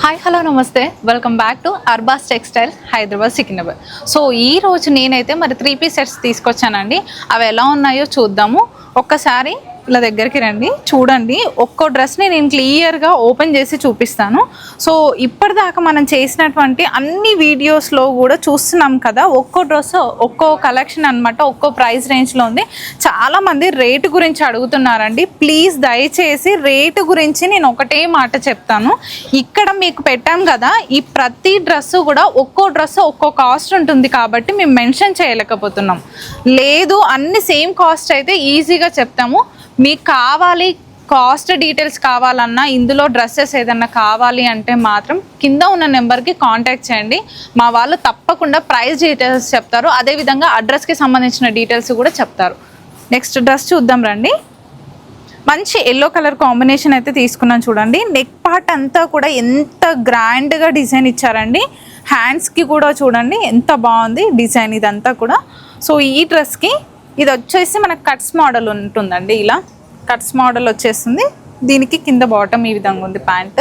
Hi hello నమస్తే welcome back to Arbaz textile Hyderabad Secunderabad. So ఈ రోజు నేనైతే మరి 3 పీస్ సెట్స్ తీసుకొచ్చానండి. అవి ఎలా ఉన్నాయో చూద్దాము. ఒక్కసారి ఇలా దగ్గరికి రండి, చూడండి. ఒక్కో డ్రెస్ని నేను క్లియర్గా ఓపెన్ చేసి చూపిస్తాను. సో ఇప్పటిదాకా మనం చేసినటువంటి అన్ని వీడియోస్లో కూడా చూస్తున్నాం కదా, ఒక్కో డ్రెస్ ఒక్కో కలెక్షన్ అనమాట, ఒక్కో ప్రైస్ రేంజ్లో ఉంది. చాలామంది రేటు గురించి అడుగుతున్నారండి. ప్లీజ్ దయచేసి రేటు గురించి నేను ఒకటే మాట చెప్తాను. ఇక్కడ మీకు పెట్టాం కదా, ఈ ప్రతి డ్రెస్సు కూడా ఒక్కో డ్రెస్ ఒక్కో కాస్ట్ ఉంటుంది కాబట్టి మేము మెన్షన్ చేయలేకపోతున్నాం. లేదు అన్ని సేమ్ కాస్ట్ అయితే ఈజీగా చెప్తాము. మీకు కావాలి కాస్ట్ డీటెయిల్స్ కావాలన్నా, ఇందులో డ్రెస్సెస్ ఏదన్నా కావాలి అంటే మాత్రం కింద ఉన్న నెంబర్కి కాంటాక్ట్ చేయండి. మా వాళ్ళు తప్పకుండా ప్రైస్ డీటెయిల్స్ చెప్తారు, అదేవిధంగా అడ్రస్కి సంబంధించిన డీటెయిల్స్ కూడా చెప్తారు. నెక్స్ట్ డ్రెస్ చూద్దాం రండి. మంచి ఎల్లో కలర్ కాంబినేషన్ అయితే తీసుకున్నాను చూడండి. నెక్ పార్ట్ అంతా కూడా ఎంత గ్రాండ్గా డిజైన్ ఇచ్చారండి. హ్యాండ్స్కి కూడా చూడండి ఎంత బాగుంది డిజైన్ ఇదంతా కూడా. సో ఈ డ్రెస్కి ఇది వచ్చేసి మనకు కట్స్ మోడల్ ఉంటుందండి. ఇలా కట్స్ మోడల్ వచ్చేస్తుంది. దీనికి కింద బాటమ్ ఈ విధంగా ఉంది ప్యాంట్.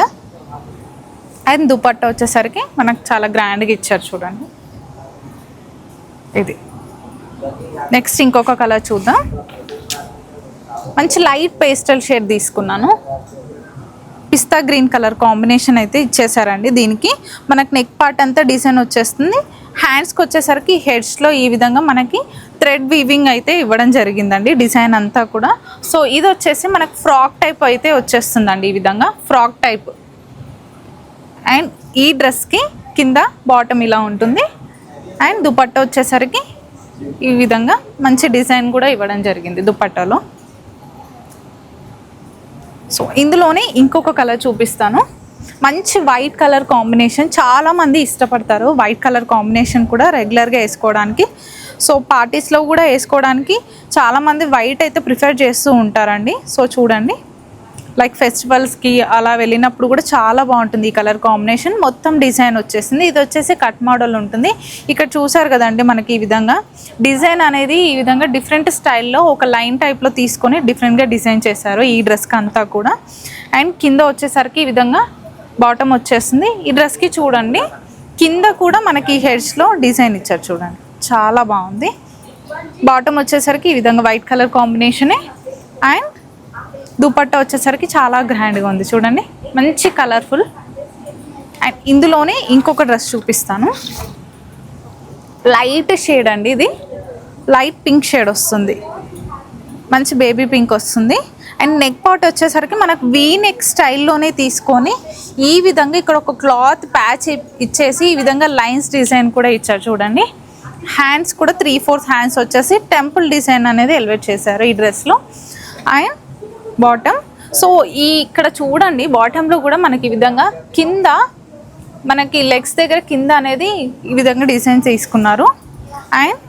అండ్ దుపట్టా వచ్చేసరికి మనకు చాలా గ్రాండ్గా ఇచ్చారు చూడండి. ఇది నెక్స్ట్ ఇంకొక కలర్ చూద్దాం. మంచి లైట్ పేస్టల్ షేడ్ తీసుకున్నాను. పిస్తా గ్రీన్ కలర్ కాంబినేషన్ అయితే ఇచ్చేసారండి. దీనికి మనకు నెక్ పార్ట్ అంతా డిజైన్ వచ్చేస్తుంది. హ్యాండ్స్కి వచ్చేసరికి హెడ్స్లో ఈ విధంగా మనకి థ్రెడ్ వీవింగ్ అయితే ఇవ్వడం జరిగిందండి డిజైన్ అంతా కూడా. సో ఇది వచ్చేసి మనకు ఫ్రాక్ టైప్ అయితే వచ్చేస్తుందండి, ఈ విధంగా ఫ్రాక్ టైప్. అండ్ ఈ డ్రెస్కి కింద బాటమ్ ఇలా ఉంటుంది. అండ్ దుపట్టా వచ్చేసరికి ఈ విధంగా మంచి డిజైన్ కూడా ఇవ్వడం జరిగింది దుపట్టాలో. సో ఇందులోనే ఇంకొక కలర్ చూపిస్తాను. మంచి వైట్ కలర్ కాంబినేషన్, చాలామంది ఇష్టపడతారు వైట్ కలర్ కాంబినేషన్ కూడా రెగ్యులర్గా వేసుకోవడానికి. సో పార్టీస్లో కూడా వేసుకోవడానికి చాలామంది వైట్ అయితే ప్రిఫర్ చేస్తూ ఉంటారండి. సో చూడండి, లైక్ ఫెస్టివల్స్కి అలా వెళ్ళినప్పుడు కూడా చాలా బాగుంటుంది ఈ కలర్ కాంబినేషన్. మొత్తం డిజైన్ వచ్చేసింది. ఇది వచ్చేసి కట్ మోడల్ ఉంటుంది. ఇక్కడ చూసారు కదండి, మనకి ఈ విధంగా డిజైన్ అనేది ఈ విధంగా డిఫరెంట్ స్టైల్లో ఒక లైన్ టైప్లో తీసుకొని డిఫరెంట్గా డిజైన్ చేశారు ఈ డ్రెస్కి అంతా కూడా. అండ్ కింద వచ్చేసరికి ఈ విధంగా బాటమ్ వచ్చేస్తుంది. ఈ డ్రెస్కి చూడండి కింద కూడా మనకి హెడ్స్లో డిజైన్ ఇచ్చారు చూడండి, చాలా బాగుంది. బాటమ్ వచ్చేసరికి ఈ విధంగా వైట్ కలర్ కాంబినేషనే. అండ్ దుపట్టా వచ్చేసరికి చాలా గ్రాండ్గా ఉంది చూడండి, మంచి కలర్ఫుల్. అండ్ ఇందులోనే ఇంకొక డ్రెస్ చూపిస్తాను. లైట్ షేడ్ అండి, ఇది లైట్ పింక్ షేడ్ వస్తుంది, మంచి బేబీ పింక్ వస్తుంది. అండ్ నెక్ పార్ట్ వచ్చేసరికి మనకు వీ నెక్ స్టైల్లోనే తీసుకొని ఈ విధంగా ఇక్కడ ఒక క్లాత్ ప్యాచ్ ఇచ్చేసి ఈ విధంగా లైన్స్ డిజైన్ కూడా ఇచ్చారు చూడండి. హ్యాండ్స్ కూడా 3/4 హ్యాండ్స్ వచ్చేసి టెంపుల్ డిజైన్ అనేది ఎలివేట్ చేశారు ఈ డ్రెస్లో. అండ్ బాటమ్, సో ఈ ఇక్కడ చూడండి బాటంలో కూడా మనకి ఈ విధంగా కింద మనకి లెగ్స్ దగ్గర కింద అనేది ఈ విధంగా డిజైన్ తీసుకున్నారు. అండ్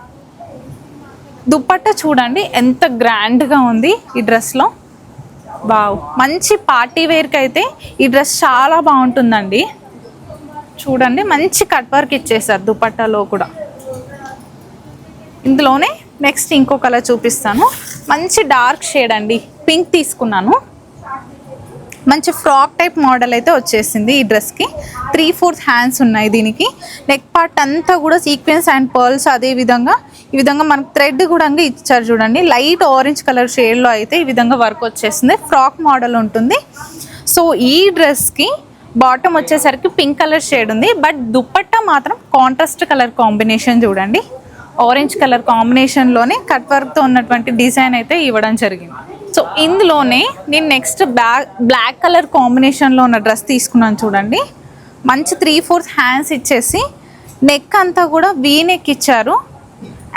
దుపట్టా చూడండి ఎంత గ్రాండ్గా ఉంది ఈ డ్రెస్లో. వావ్, మంచి పార్టీ వేర్కి అయితే ఈ డ్రెస్ చాలా బాగుంటుందండి. చూడండి మంచి కట్ వర్క్ ఇచ్చేసారు దుపట్టాలో కూడా. ఇందులోనే నెక్స్ట్ ఇంకో కలర్ చూపిస్తాను. మంచి డార్క్ షేడ్ అండి, పింక్ తీసుకున్నాను. మంచి ఫ్రాక్ టైప్ మోడల్ అయితే వచ్చేసింది ఈ డ్రెస్కి. 3/4 హ్యాండ్స్ ఉన్నాయి దీనికి. నెక్ పార్ట్ అంతా కూడా సీక్వెన్స్ అండ్ పర్ల్స్, అదే విధంగా ఈ విధంగా మనకు థ్రెడ్ కూడా ఇచ్చారు చూడండి. లైట్ ఆరెంజ్ కలర్ షేడ్లో అయితే ఈ విధంగా వర్క్ వచ్చేస్తుంది. ఫ్రాక్ మోడల్ ఉంటుంది. సో ఈ డ్రెస్కి బాటమ్ వచ్చేసరికి పింక్ కలర్ షేడ్ ఉంది, బట్ దుపట్టా మాత్రం కాంట్రాస్ట్ కలర్ కాంబినేషన్ చూడండి. ఆరెంజ్ కలర్ కాంబినేషన్లోనే కట్ వర్క్తో ఉన్నటువంటి డిజైన్ అయితే ఇవ్వడం జరిగింది. సో ఇందులోనే నేను నెక్స్ట్ బ్లాక్ కలర్ కాంబినేషన్లో ఉన్న డ్రెస్ తీసుకున్నాను చూడండి. మంచి 3/4 హ్యాండ్స్ ఇచ్చేసి నెక్ అంతా కూడా వీ నెక్ ఇచ్చారు.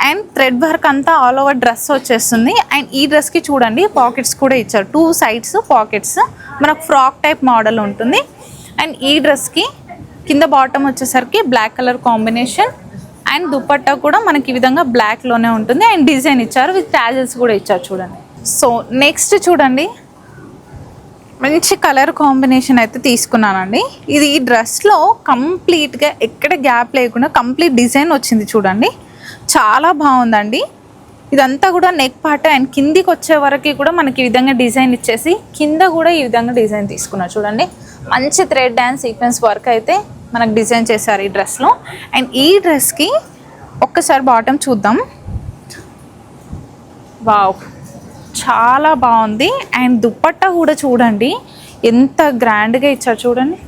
అండ్ థ్రెడ్ వర్క్ అంతా ఆల్ ఓవర్ డ్రెస్ వచ్చేస్తుంది. అండ్ ఈ డ్రెస్కి చూడండి పాకెట్స్ కూడా ఇచ్చారు, 2 సైడ్స్ పాకెట్స్. మనకు ఫ్రాక్ టైప్ మోడల్ ఉంటుంది. అండ్ ఈ డ్రెస్కి కింద బాటమ్ వచ్చేసరికి black colour combination. And dupatta కూడా మనకి ఈ విధంగా బ్లాక్లోనే ఉంటుంది. అండ్ డిజైన్ ఇచ్చారు, విత్ టాజల్స్ కూడా ఇచ్చారు చూడండి. సో నెక్స్ట్ చూడండి, మంచి కలర్ కాంబినేషన్ అయితే తీసుకున్నానండి. ఇది ఈ డ్రెస్లో కంప్లీట్గా ఎక్కడ గ్యాప్ లేకుండా కంప్లీట్ డిజైన్ వచ్చింది చూడండి, చాలా బాగుందండి. ఇదంతా కూడా నెక్ పార్ట్. అండ్ కిందికి వచ్చే వరకు కూడా మనకి ఈ విధంగా డిజైన్ ఇచ్చేసి కింద కూడా ఈ విధంగా డిజైన్ తీసుకున్నారు చూడండి. మంచి థ్రెడ్ అండ్ సీక్వెన్స్ వర్క్ అయితే మనకు డిజైన్ చేశారు ఈ డ్రెస్లో. అండ్ ఈ డ్రెస్కి ఒక్కసారి బాటమ్ చూద్దాం. వావ్, చాలా బాగుంది. అండ్ దుపట్టా కూడా చూడండి ఎంత గ్రాండ్గా ఇచ్చారు చూడండి.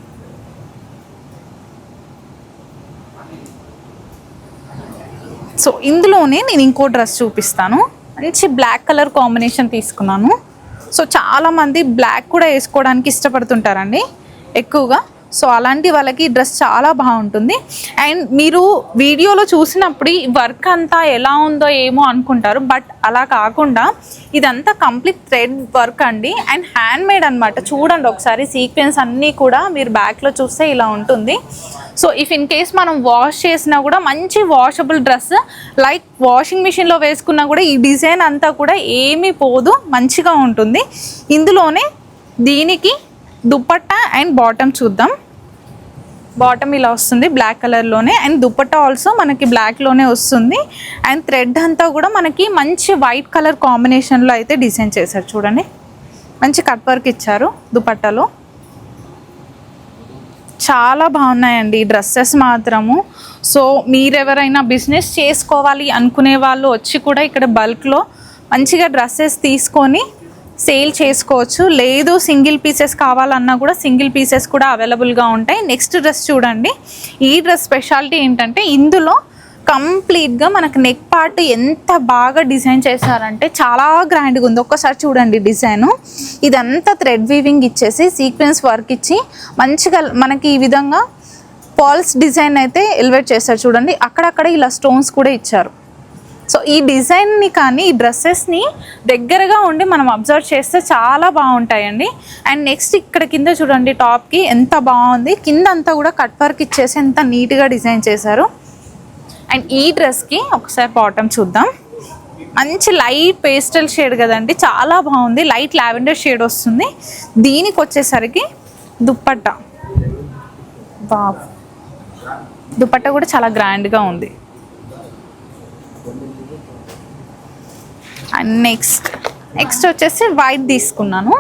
సో ఇందులోనే నేను ఇంకో డ్రెస్ చూపిస్తాను. మంచి బ్లాక్ కలర్ కాంబినేషన్ తీసుకున్నాను. సో చాలామంది బ్లాక్ కూడా వేసుకోవడానికి ఇష్టపడుతుంటారండి ఎక్కువగా. సో అలాంటి వాళ్ళకి ఈ డ్రెస్ చాలా బాగుంటుంది. అండ్ మీరు వీడియోలో చూసినప్పుడు ఈ వర్క్ అంతా ఎలా ఉందో ఏమో అనుకుంటారు, బట్ అలా కాకుండా ఇదంతా కంప్లీట్ థ్రెడ్ వర్క్ అండి. అండ్ హ్యాండ్ మేడ్ అనమాట. చూడండి ఒకసారి సీక్వెన్స్ అన్నీ కూడా మీరు బ్యాక్లో చూస్తే ఇలా ఉంటుంది. సో ఇఫ్ ఇన్ కేస్ మనం వాష్ చేసినా కూడా మంచి వాషబుల్ డ్రెస్, లైక్ వాషింగ్ మిషన్లో వేసుకున్నా కూడా ఈ డిజైన్ అంతా కూడా ఏమీ పోదు, మంచిగా ఉంటుంది. ఇందులోనే దీనికి దుపట్టా అండ్ బాటమ్ చూద్దాం. బాటమ్ ఇలా వస్తుంది బ్లాక్ కలర్లోనే. అండ్ దుపట్టా ఆల్సో మనకి బ్లాక్లోనే వస్తుంది. అండ్ థ్రెడ్ అంతా కూడా మనకి మంచి వైట్ కలర్ కాంబినేషన్లో అయితే డిజైన్ చేశారు చూడండి. మంచి కట్ వర్క్ ఇచ్చారు దుపట్టాలో. చాలా బాగున్నాయండి ఈ డ్రెస్సెస్ మాత్రము. సో మీరెవరైనా బిజినెస్ చేసుకోవాలి అనుకునే వాళ్ళు వచ్చి కూడా ఇక్కడ బల్క్లో మంచిగా డ్రెస్సెస్ తీసుకొని సేల్ చేసుకోవచ్చు. లేదు సింగిల్ పీసెస్ కావాలన్నా కూడా సింగిల్ పీసెస్ కూడా అవైలబుల్గా ఉంటాయి. నెక్స్ట్ డ్రెస్ చూడండి. ఈ డ్రెస్ స్పెషాలిటీ ఏంటంటే ఇందులో కంప్లీట్గా మనకు నెక్ పార్ట్ ఎంత బాగా డిజైన్ చేశారంటే చాలా గ్రాండ్గా ఉంది. ఒక్కసారి చూడండి డిజైను. ఇదంతా థ్రెడ్ వీవింగ్ ఇచ్చేసి సీక్వెన్స్ వర్క్ ఇచ్చి మంచిగా మనకి ఈ విధంగా పాల్స్ డిజైన్ అయితే ఎలివేట్ చేశారు చూడండి. అక్కడక్కడ ఇలా స్టోన్స్ కూడా ఇచ్చారు. సో ఈ డిజైన్ని కానీ ఈ డ్రెస్సెస్ని దగ్గరగా ఉండి మనం అబ్జర్వ్ చేస్తే చాలా బాగుంటాయండి. అండ్ నెక్స్ట్ ఇక్కడ కింద చూడండి టాప్కి ఎంత బాగుంది. కింద అంతా కూడా కట్ వర్క్ ఇచ్చేసి ఎంత నీట్గా డిజైన్ చేశారు. అండ్ ఈ డ్రెస్కి ఒకసారి బాటమ్ చూద్దాం. మంచి లైట్ పేస్టల్ షేడ్ కదండి, చాలా బాగుంది. లైట్ లావెండర్ షేడ్ వస్తుంది. దీనికి వచ్చేసరికి దుపట్టా, వావ్, దుపట్టా కూడా చాలా గ్రాండ్గా ఉంది. అండ్ నెక్స్ట్ వచ్చేసి వైట్ తీసుకున్నాను.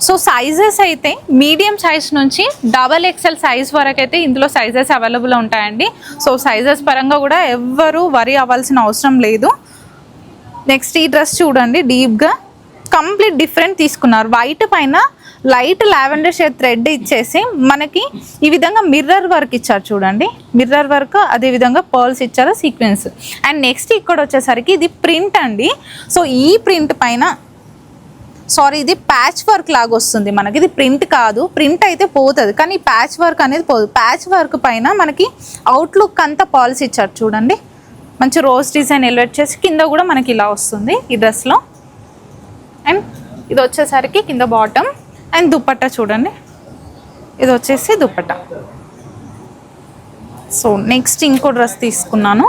సో సైజెస్ అయితే మీడియం సైజ్ నుంచి XXL సైజ్ వరకు అయితే ఇందులో సైజెస్ అవైలబుల్ ఉంటాయండి. సో సైజెస్ పరంగా కూడా ఎవ్వరూ వరీ అవ్వాల్సిన అవసరం లేదు. నెక్స్ట్ ఈ డ్రెస్ చూడండి, డీప్గా కంప్లీట్ డిఫరెంట్ తీసుకున్నారు. వైట్ పైన లైట్ లావెండర్ షేడ్ థ్రెడ్ ఇచ్చేసి మనకి ఈ విధంగా మిర్రర్ వర్క్ ఇచ్చారు చూడండి. మిర్రర్ వర్క్, అదేవిధంగా పర్ల్స్ ఇచ్చారు సీక్వెన్స్. అండ్ నెక్స్ట్ ఇక్కడ వచ్చేసరికి ఇది ప్రింట్ అండి. సో ఈ ప్రింట్ పైన ఇది ప్యాచ్ వర్క్ లాగా వస్తుంది మనకి. ఇది ప్రింట్ కాదు, ప్రింట్ అయితే పోతుంది కానీ ప్యాచ్ వర్క్ అనేది పోదు. ప్యాచ్ వర్క్ పైన మనకి అవుట్లుక్ అంతా పాల్స్ ఇచ్చారు చూడండి. మంచి రోజ్ డిజైన్ ఎలివేట్ చేసి కింద కూడా మనకి ఇలా వస్తుంది ఈ డ్రెస్లో. అండ్ ఇది వచ్చేసరికి కింద బాటమ్. అండ్ దుపట్టా చూడండి, ఇది వచ్చేసి దుపట్టా. సో నెక్స్ట్ ఇంకో డ్రెస్ తీసుకున్నాను.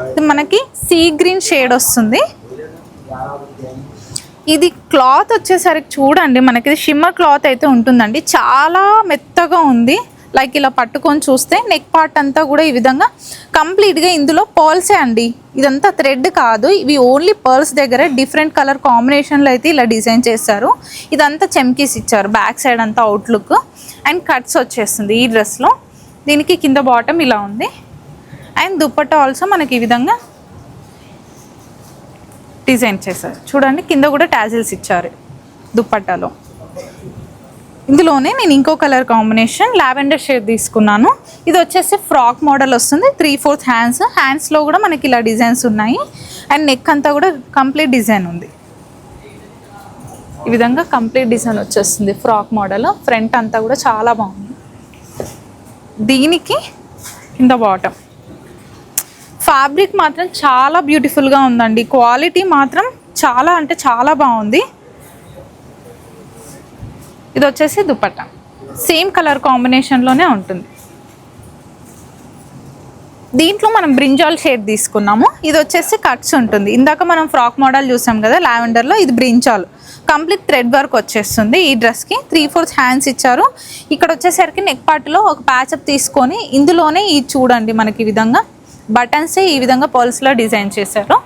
ఇది మనకి సీ గ్రీన్ షేడ్ వస్తుంది. ఇది క్లాత్ వచ్చేసరికి చూడండి మనకి ఇది షిమ్మర్ క్లాత్ అయితే ఉంటుందండి. చాలా మెత్తగా ఉంది. లైక్ ఇలా పట్టుకొని చూస్తే నెక్ పార్ట్ అంతా కూడా ఈ విధంగా కంప్లీట్గా ఇందులో పర్ల్సే అండి. ఇదంతా థ్రెడ్ కాదు, ఇవి ఓన్లీ పర్ల్స్ దగ్గర డిఫరెంట్ కలర్ కాంబినేషన్లో అయితే ఇలా డిజైన్ చేశారు. ఇదంతా చెమ్కీస్ ఇచ్చారు బ్యాక్ సైడ్ అంతా అవుట్లుక్. అండ్ కట్స్ వచ్చేస్తుంది ఈ డ్రెస్లో. దీనికి కింద బాటమ్ ఇలా ఉంది. అండ్ దుపట్టా ఆల్సో మనకి ఈ విధంగా డిజైన్ చేశారు చూడండి. కింద కూడా టాజిల్స్ ఇచ్చారు దుపట్టాలో. ఇందులోనే నేను ఇంకో కలర్ కాంబినేషన్ లావెండర్ షేడ్ తీసుకున్నాను. ఇది వచ్చేసి ఫ్రాక్ మోడల్ వస్తుంది. 3/4 హ్యాండ్స్లో కూడా మనకి ఇలా డిజైన్స్ ఉన్నాయి. అండ్ నెక్ అంతా కూడా కంప్లీట్ డిజైన్ ఉంది. ఈ విధంగా కంప్లీట్ డిజైన్ వచ్చేస్తుంది ఫ్రాక్ మోడల్. ఫ్రంట్ అంతా కూడా చాలా బాగుంది. దీనికి కింద బాటమ్. ఫ్యాబ్రిక్ మాత్రం చాలా బ్యూటిఫుల్గా ఉందండి. క్వాలిటీ మాత్రం చాలా అంటే చాలా బాగుంది. ఇది వచ్చేసి దుపట్టా, సేమ్ కలర్ కాంబినేషన్లోనే ఉంటుంది. దీంట్లో మనం బ్రింజాల్ షేడ్ తీసుకున్నాము. ఇది వచ్చేసి కట్స్ ఉంటుంది. ఇందాక మనం ఫ్రాక్ మోడల్ చూసాం కదా లావెండర్లో, ఇది బ్రింజాల్. కంప్లీట్ థ్రెడ్ వర్క్ వచ్చేస్తుంది ఈ డ్రెస్కి. 3/4 హ్యాండ్స్ ఇచ్చారు. ఇక్కడ వచ్చేసరికి నెక్ పార్ట్లో ఒక ప్యాచప్ తీసుకొని ఇందులోనే ఈ చూడండి మనకి ఈ విధంగా బటన్స్ ఈ విధంగా పర్ల్స్లో డిజైన్ చేశారు.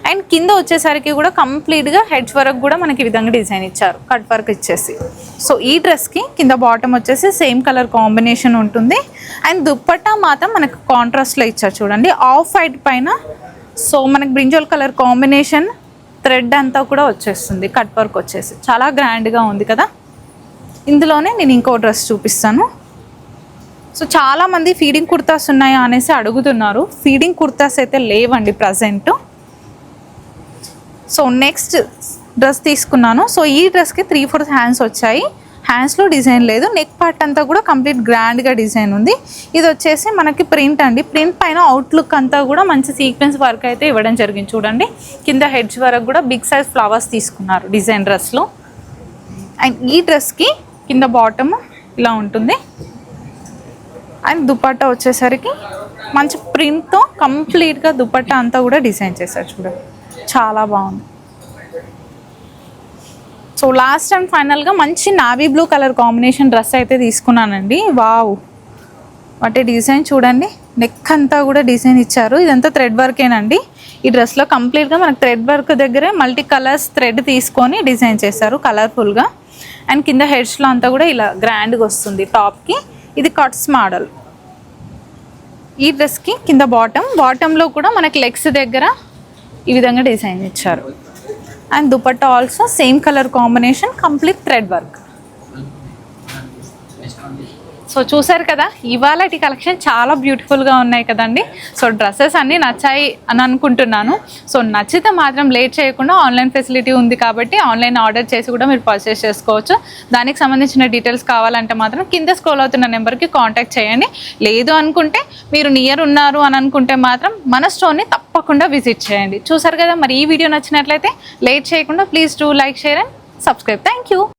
అండ్ కింద వచ్చేసరికి కూడా కంప్లీట్గా హెడ్జ్ వర్క్ కూడా మనకి ఈ విధంగా డిజైన్ ఇచ్చారు, కట్ వర్క్ ఇచ్చేసి. సో ఈ డ్రెస్కి కింద బాటమ్ వచ్చేసి సేమ్ కలర్ కాంబినేషన్ ఉంటుంది. అండ్ దుప్పట్టా మాత్రం మనకు కాంట్రాస్ట్లో ఇచ్చారు చూడండి, ఆఫ్ వైట్ పైన. సో మనకి బ్రింజల్ కలర్ కాంబినేషన్, థ్రెడ్ అంతా కూడా వచ్చేస్తుంది, కట్ వర్క్ వచ్చేసి చాలా గ్రాండ్గా ఉంది కదా. ఇందులోనే నేను ఇంకో డ్రెస్ చూపిస్తాను. సో చాలామంది ఫీడింగ్ కుర్తాస్ ఉన్నాయా అనేసి అడుగుతున్నారు. ఫీడింగ్ కుర్తాస్ అయితే లేవండి ప్రజెంట్. సో నెక్స్ట్ డ్రెస్ తీసుకున్నాను. సో ఈ డ్రెస్కి 3/4 హ్యాండ్స్ వచ్చాయి, హ్యాండ్స్లో డిజైన్ లేదు. నెక్ పార్ట్ అంతా కూడా కంప్లీట్ గ్రాండ్గా డిజైన్ ఉంది. ఇది వచ్చేసి మనకి ప్రింట్ అండి, ప్రింట్ పైన అవుట్లుక్ అంతా కూడా మంచి సీక్వెన్స్ వర్క్ అయితే ఇవ్వడం జరిగింది చూడండి. కింద హెడ్జ్ వరకు కూడా బిగ్ సైజ్ ఫ్లవర్స్ తీసుకున్నారు డిజైన్ డ్రెస్లో. అండ్ ఈ డ్రెస్కి కింద బాటమ్ ఇలా ఉంటుంది. అండ్ దుపట్టా వచ్చేసరికి మంచి ప్రింట్తో కంప్లీట్గా దుపట్టా అంతా కూడా డిజైన్ చేశారు చూడండి, చాలా బాగుంది. సో లాస్ట్ అండ్ ఫైనల్గా మంచి navy blue colour combination dress అయితే తీసుకున్నానండి. వావ్, వాటి డిజైన్ చూడండి, నెక్ అంతా కూడా డిజైన్ ఇచ్చారు. ఇదంతా థ్రెడ్ వర్కేనండి. ఈ డ్రెస్లో కంప్లీట్గా మనకు థ్రెడ్ వర్క్ దగ్గరే మల్టీ కలర్స్ థ్రెడ్ తీసుకొని డిజైన్ చేశారు కలర్ఫుల్గా. అండ్ కింద హెడ్స్లో అంతా కూడా ఇలా గ్రాండ్గా వస్తుంది టాప్కి. ఇది కట్స్ మోడల్. ఈ డ్రెస్కి కింద బాటంలో కూడా మనకి లెగ్స్ దగ్గర ఈ విధంగా డిజైన్ ఇచ్చారు. And dupatta also same colour combination, complete thread work. So చూసారు కదా, ఇవాళ ఈ కలెక్షన్ చాలా బ్యూటిఫుల్గా ఉన్నాయి కదండి. సో డ్రెస్సెస్ అన్నీ నచ్చాయి అని అనుకుంటున్నాను. సో నచ్చితే మాత్రం లేట్ చేయకుండా ఆన్లైన్ ఫెసిలిటీ ఉంది కాబట్టి ఆన్లైన్ ఆర్డర్ చేసి కూడా మీరు పర్చేస్ చేసుకోవచ్చు. దానికి సంబంధించిన డీటెయిల్స్ కావాలంటే మాత్రం కింద స్క్రోల్ అవుతున్న నెంబర్కి కాంటాక్ట్ చేయండి. లేదు అనుకుంటే మీరు నియర్ ఉన్నారు అని అనుకుంటే మాత్రం మన స్టోర్ని తప్పకుండా విజిట్ చేయండి. చూసారు కదా, మరి ఈ వీడియో నచ్చినట్లయితే లేట్ చేయకుండా please do like, share and subscribe. Thank you.